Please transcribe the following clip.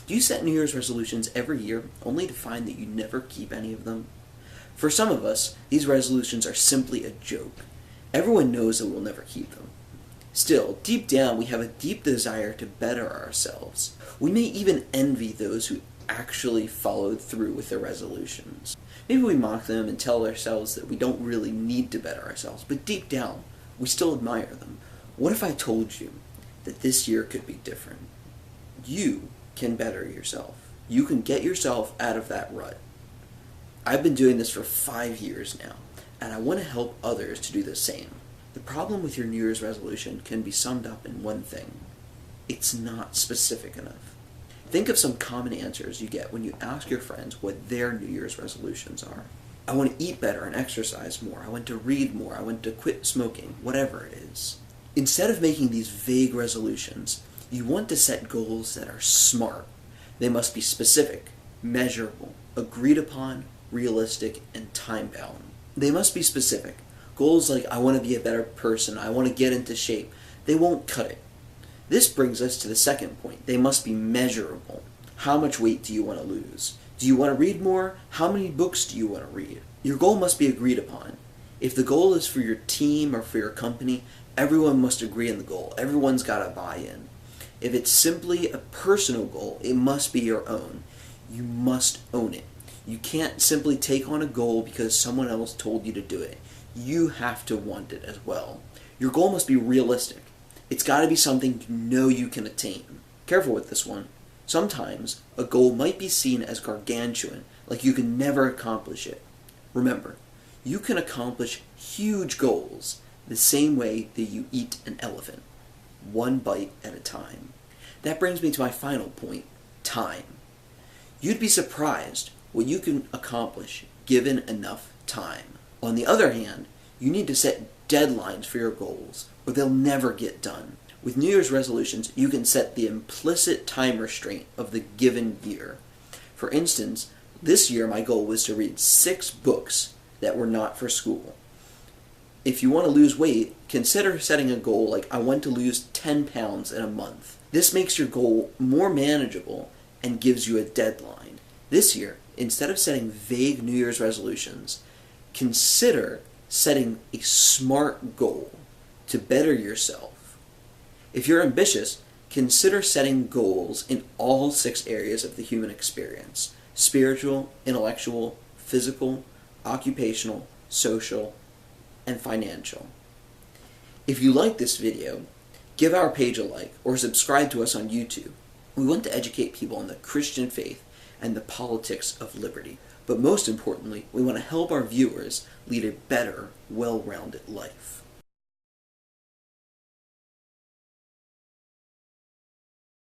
Do you set New Year's resolutions every year only to find that you never keep any of them? For some of us, these resolutions are simply a joke. Everyone knows that we'll never keep them. Still, deep down, we have a deep desire to better ourselves. We may even envy those who actually followed through with their resolutions. Maybe we mock them and tell ourselves that we don't really need to better ourselves, but deep down, we still admire them. What if I told you that this year could be different? You can better yourself. You can get yourself out of that rut. I've been doing this for 5 years now, and I want to help others to do the same. The problem with your New Year's resolution can be summed up in one thing. It's not specific enough. Think of some common answers you get when you ask your friends what their New Year's resolutions are. I want to eat better and exercise more. I want to read more. I want to quit smoking. Whatever it is. Instead of making these vague resolutions, you want to set goals that are smart. They must be specific, measurable, agreed upon, realistic, and time-bound. They must be specific. Goals like, I want to be a better person, I want to get into shape, they won't cut it. This brings us to the second point. They must be measurable. How much weight do you want to lose? Do you want to read more? How many books do you want to read? Your goal must be agreed upon. If the goal is for your team or for your company, everyone must agree on the goal. Everyone's got to buy in. If it's simply a personal goal, it must be your own. You must own it. You can't simply take on a goal because someone else told you to do it. You have to want it as well. Your goal must be realistic. It's got to be something you know you can attain. Careful with this one. Sometimes a goal might be seen as gargantuan, like you can never accomplish it. Remember, you can accomplish huge goals the same way that you eat an elephant, one bite at a time. That brings me to my final point, time. You'd be surprised what you can accomplish given enough time. On the other hand, you need to set deadlines for your goals, or they'll never get done. With New Year's resolutions, you can set the implicit time restraint of the given year. For instance, this year my goal was to read 6 books that were not for school. If you want to lose weight, consider setting a goal like, I want to lose 10 pounds in a month. This makes your goal more manageable and gives you a deadline. This year, instead of setting vague New Year's resolutions, consider setting a smart goal to better yourself. If you're ambitious, consider setting goals in all 6 areas of the human experience: spiritual, intellectual, physical, occupational, social, and financial. If you like this video, give our page a like or subscribe to us on YouTube. We want to educate people on the Christian faith and the politics of liberty. But most importantly, we want to help our viewers lead a better, well-rounded life.